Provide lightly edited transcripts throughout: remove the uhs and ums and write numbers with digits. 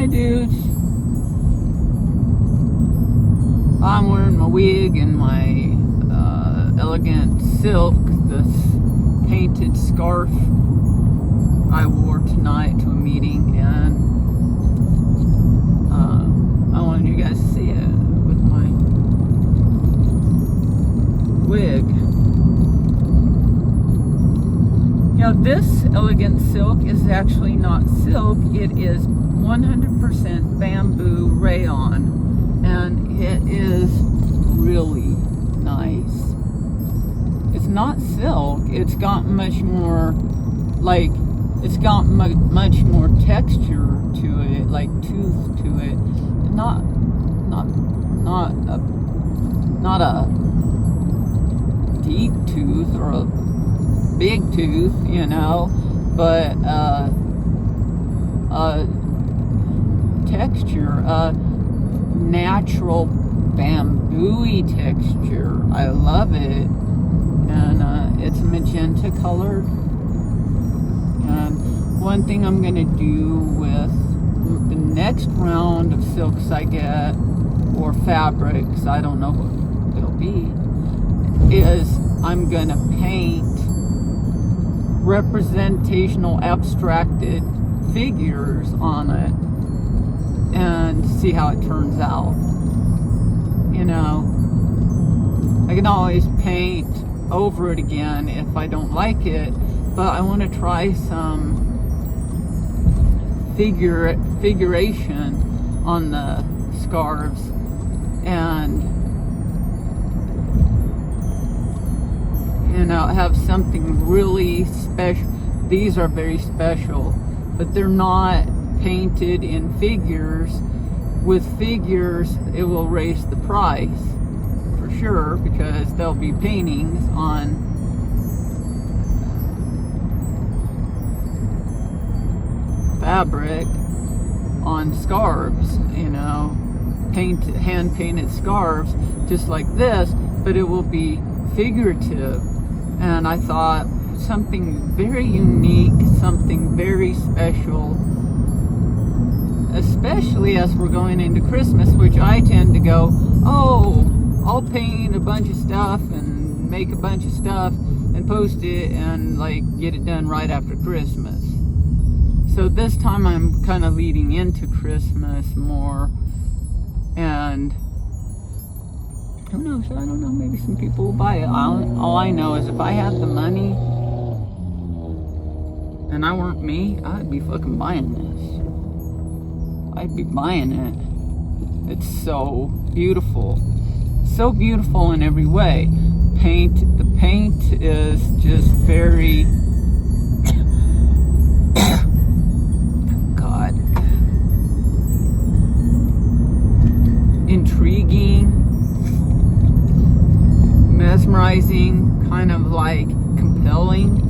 dudes. I'm wearing my wig and my elegant silk, this painted scarf I wore tonight to a meeting, and I wanted you guys to see it with my wig. Now this elegant silk is actually not silk, it is 100% bamboo rayon, and it is really nice. It's not silk, it's got much more, like, it's got much more texture to it, like tooth to it. Not a deep tooth or a big tooth, you know, but texture, natural bamboo-y texture. I love it, and it's magenta colored. And one thing I'm gonna do with the next round of silks I get, or fabrics, I don't know what it'll be, is I'm gonna paint representational abstracted figures on it and see how it turns out. You know, I can always paint over it again if I don't like it, but I want to try some figuration on the scarves, and you know, have something really special. These are very special, but they're not painted in figures. With figures, it will raise the price for sure, because there'll be paintings on fabric on scarves, you know, hand painted scarves just like this, but it will be figurative. And I thought something very unique, something very special, especially as we're going into Christmas, which I tend to go, oh, I'll paint a bunch of stuff and make a bunch of stuff and post it and like get it done right after Christmas. So this time I'm kind of leading into Christmas more, and who knows, I don't know, maybe some people will buy it. All I know is if I had the money and I weren't me, I'd be fucking buying this. I'd be buying it. It's so beautiful. So beautiful in every way. The paint is just very God, intriguing, mesmerizing, kind of like compelling.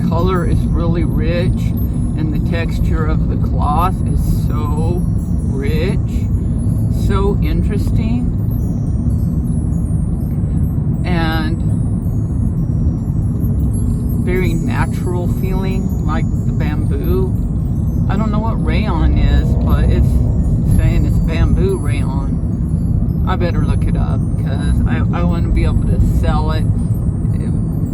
Color is really rich, and the texture of the cloth is so rich, so interesting, and very natural feeling, like the bamboo. I don't know what rayon is, but it's saying it's bamboo rayon. I better look it up, because I want to be able to sell it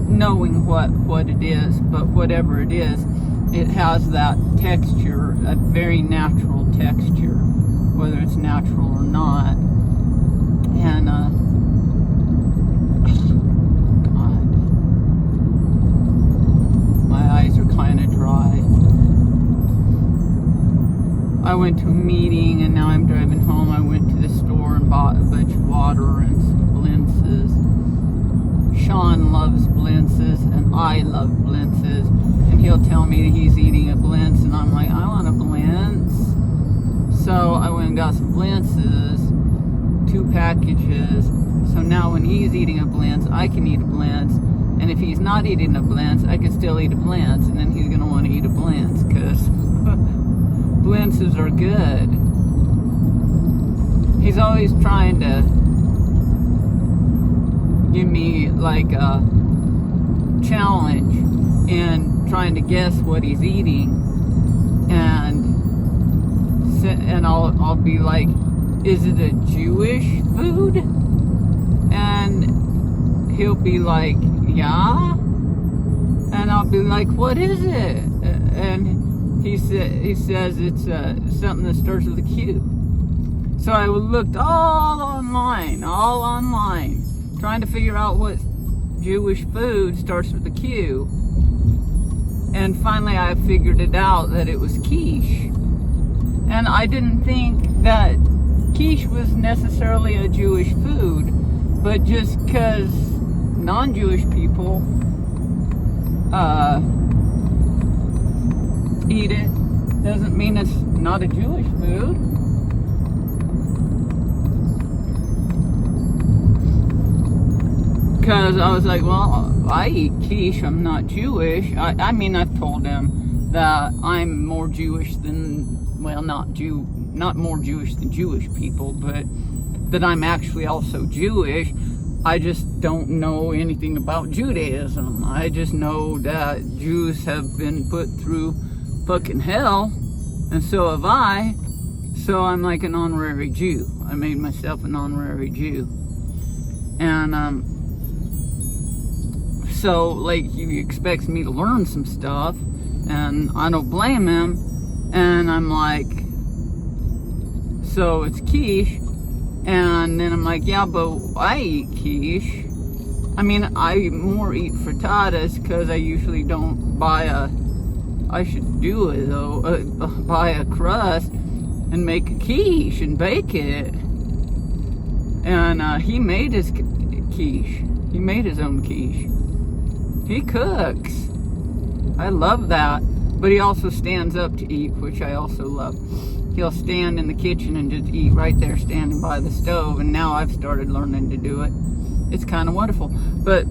knowing what it is, but whatever it is, it has that texture, a very natural texture, whether it's natural or not. And God, my eyes are kind of dry. I went to a meeting and now I'm driving home. I went to the store and bought a bunch of water and some blintzes. Sean loves blintzes and I love blintzes, and he'll tell me that he's eating a blintz and I'm like, I want a blintz. So I went and got some blintzes, 2 packages. So now when he's eating a blintz, I can eat a blintz, And if he's not eating a blintz, I can still eat a blintz, and then he's going to want to eat a blintz, because blintzes are good. He's always trying to give me like a challenge and trying to guess what he's eating, and I'll be like, is it a Jewish food? And he'll be like, yeah. And I'll be like, what is it? And he says it's something that starts with a Q. So I looked all online, trying to figure out what Jewish food starts with a Q. And finally I figured it out, that it was quiche. And I didn't think that quiche was necessarily a Jewish food, but just because non-Jewish people eat it doesn't mean it's not a Jewish food. Because I was like, well, I eat quiche, I'm not Jewish. I mean, I've told him that I'm more Jewish than, well, not more Jewish than Jewish people, but that I'm actually also Jewish. I just don't know anything about Judaism. I just know that Jews have been put through fucking hell, and so have I. So I'm like an honorary Jew. I made myself an honorary Jew. And, so, like, he expects me to learn some stuff, and I don't blame him, and I'm like, so it's quiche, and then I'm like, yeah, but I eat quiche. I mean, I more eat frittatas, because I usually don't buy I should do it, though, buy a crust, and make a quiche, and bake it. And, he made his quiche. He made his own quiche. He cooks. I love that. But he also stands up to eat, which I also love. He'll stand in the kitchen and just eat right there standing by the stove. And now I've started learning to do it. It's kind of wonderful. But,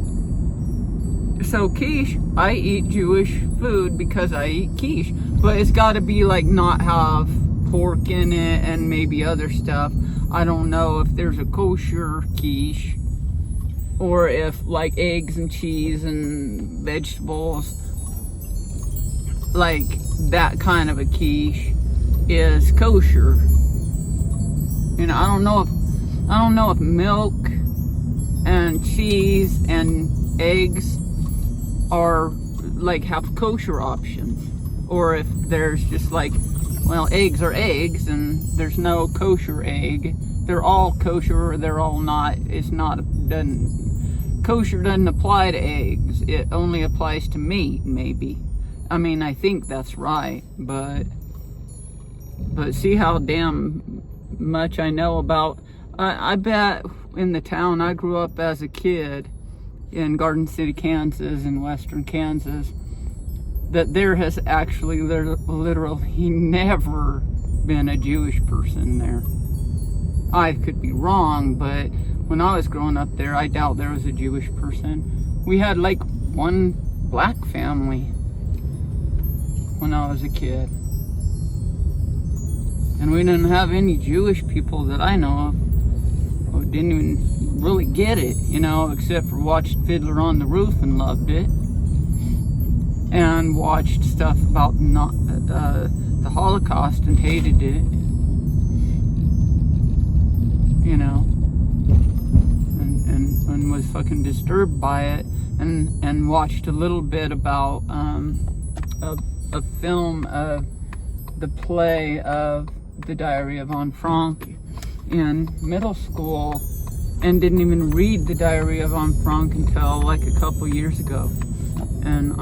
so quiche, I eat Jewish food because I eat quiche. But it's got to be like not have pork in it and maybe other stuff. I don't know if there's a kosher quiche, or if like eggs and cheese and vegetables, like that kind of a quiche is kosher. You know, I don't know if milk and cheese and eggs are like have kosher options, or if there's just like, well, eggs are eggs and there's no kosher egg. They're all kosher, or they're all not. It's not, kosher doesn't apply to eggs. It only applies to meat, maybe. I mean, I think that's right, but see how damn much I know about. I bet in the town I grew up as a kid in Garden City, Kansas, in western Kansas, that there has actually literally never been a Jewish person there. I could be wrong, but when I was growing up there, I doubt there was a Jewish person. We had like one black family when I was a kid. And we didn't have any Jewish people that I know of who didn't even really get it, you know, except for watched Fiddler on the Roof and loved it. And watched stuff about the Holocaust and hated it. You know, and was fucking disturbed by it, and watched a little bit about a film of the play of The Diary of Anne Frank in middle school, and didn't even read The Diary of Anne Frank until like a couple years ago. And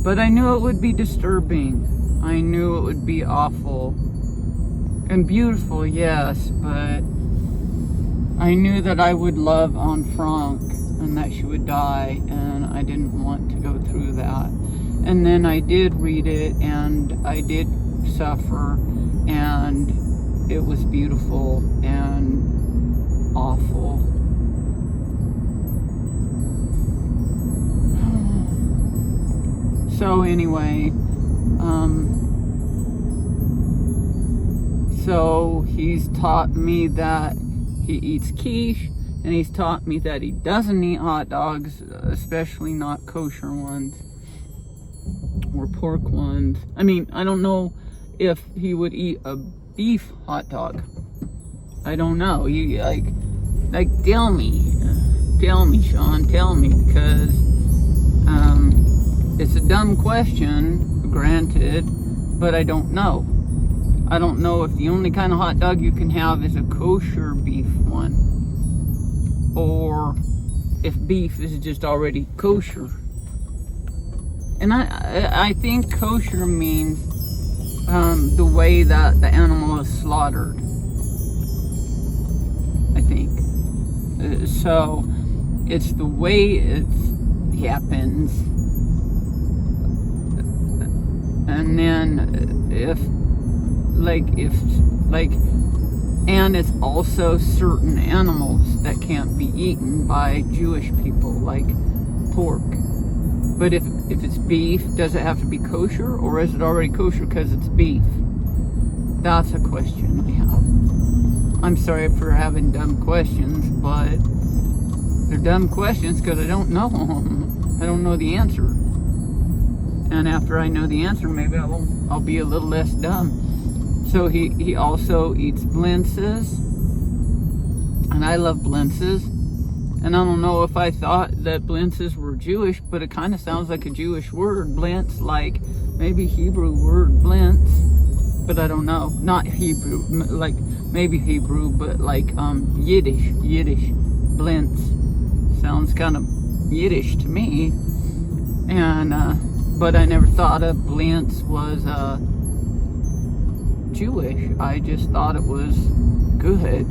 but I knew it would be disturbing. I knew it would be awful and beautiful, yes, but I knew that I would love Anne Frank and that she would die, and I didn't want to go through that. And then I did read it, and I did suffer, and it was beautiful and awful. So anyway, so he's taught me that he eats quiche, and he's taught me that he doesn't eat hot dogs, especially not kosher ones or pork ones. I mean, I don't know if he would eat a beef hot dog. I don't know. He tell me, Sean, tell me, because it's a dumb question, granted, but I don't know. I don't know if the only kind of hot dog you can have is a kosher beef one, or if beef is just already kosher. And I think kosher means the way that the animal is slaughtered. I think. So it's the way it happens. And then and it's also certain animals that can't be eaten by Jewish people, like pork. But if it's beef, does it have to be kosher, or is it already kosher because it's beef? That's a question I have. I'm sorry for having dumb questions, but they're dumb questions because I don't know them. I don't know the answer. And after I know the answer, maybe I'll be a little less dumb. So he also eats blintzes, and I love blintzes. And I don't know if I thought that blintzes were Jewish, but it kind of sounds like a Jewish word, blintz, like maybe Hebrew word blintz, but I don't know. Not Hebrew, like maybe Hebrew, but like Yiddish, blintz. Sounds kind of Yiddish to me. And but I never thought of blintz was Jewish. I just thought it was good.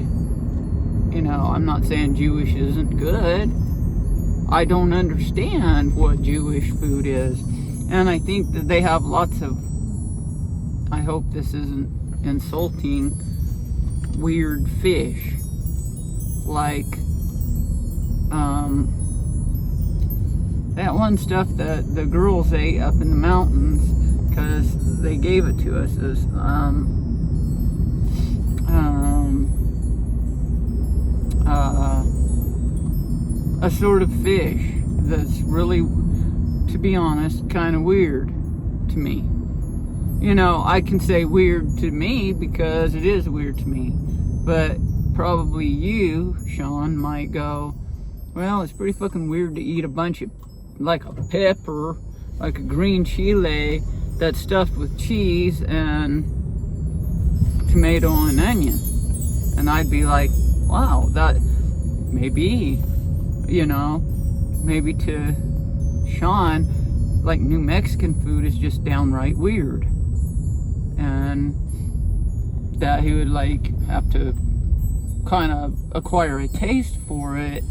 You know, I'm not saying Jewish isn't good. I don't understand what Jewish food is. And I think that they have lots of, I hope this isn't insulting, weird fish. Like, that one stuff that the girls ate up in the mountains, because they gave it to us, is, a sort of fish that's really, to be honest, kind of weird to me. You know, I can say weird to me because it is weird to me, but probably you, Sean, might go, well, it's pretty fucking weird to eat a bunch of, like a pepper, like a green chile that's stuffed with cheese and tomato and onion. And I'd be like, wow, that maybe, you know, maybe to Sean, like New Mexican food is just downright weird. And that he would like have to kind of acquire a taste for it.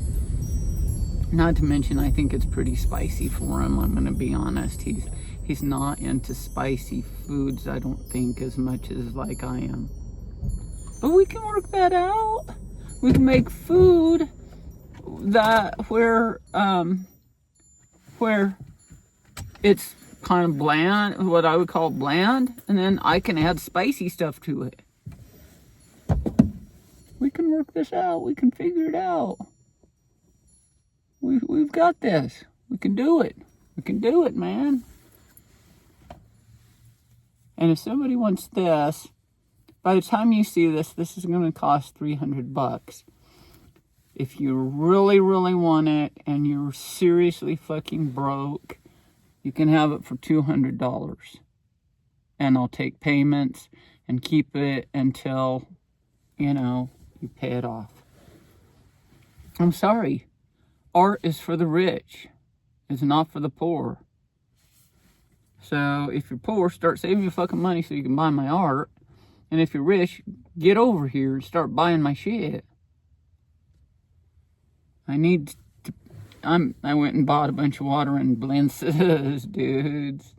Not to mention, I think it's pretty spicy for him. I'm gonna be honest. He's not into spicy foods, I don't think, as much as like I am. But we can work that out. We can make food that where it's kind of bland, what I would call bland, and then I can add spicy stuff to it. We can work this out. We can figure it out. We've got this. We can do it. We can do it, man. And if somebody wants this, by the time you see this, this is going to cost $300. If you really, really want it and you're seriously fucking broke, you can have it for $200. And I'll take payments and keep it until, you know, you pay it off. I'm sorry. Art is for the rich. It's not for the poor. So if you're poor, start saving your fucking money so you can buy my art. And if you're rich, get over here and start buying my shit. I went and bought a bunch of water and blintzes, dudes.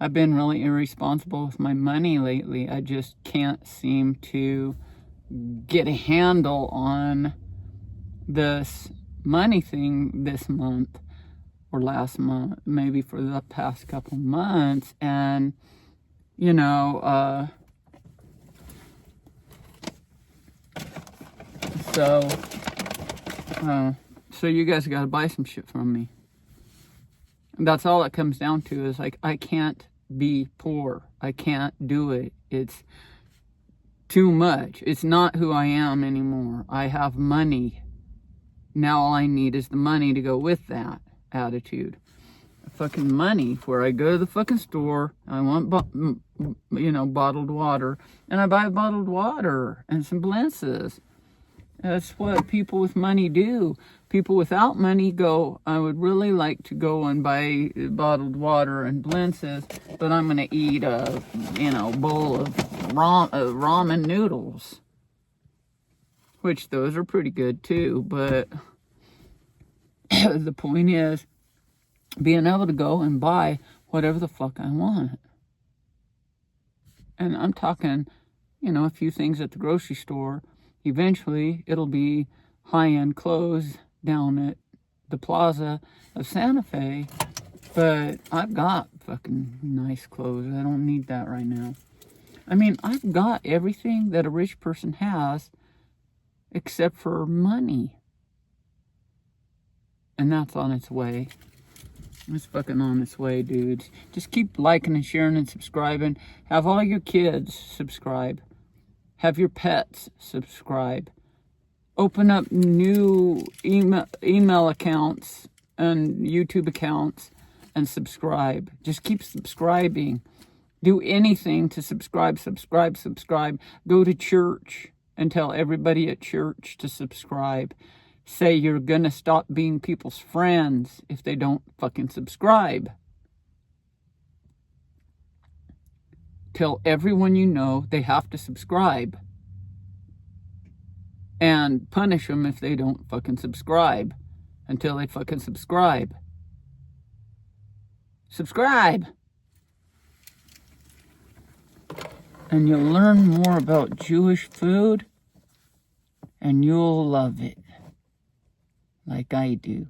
I've been really irresponsible with my money lately. I just can't seem to get a handle on this money thing this month. or last month, maybe for the past couple months. And, you know, so you guys got to buy some shit from me. And that's all it comes down to, is like, I can't be poor. I can't do it. It's too much. It's not who I am anymore. I have money. Now all I need is the money to go with that attitude. Fucking money, where I go to the fucking store, I want, bottled water, and I buy bottled water and some Blintzes. That's what people with money do. People without money go, I would really like to go and buy bottled water and Blintzes, but I'm going to eat a, bowl of ramen noodles. Which those are pretty good too, but the point is being able to go and buy whatever the fuck I want. And I'm talking, a few things at the grocery store. Eventually, it'll be high-end clothes down at the plaza of Santa Fe. But I've got fucking nice clothes. I don't need that right now. I mean, I've got everything that a rich person has except for money. And that's on its way. It's fucking on its way, dudes. Just keep liking and sharing and subscribing. Have all your kids subscribe. Have your pets subscribe. Open up new email accounts and YouTube accounts and subscribe. Just keep subscribing. Do anything to subscribe. Go to church and tell everybody at church to subscribe. Say you're gonna stop being people's friends if they don't fucking subscribe. Tell everyone you know they have to subscribe. And punish them if they don't fucking subscribe. Until they fucking subscribe. Subscribe! And you'll learn more about Jewish food. And you'll love it. Like I do.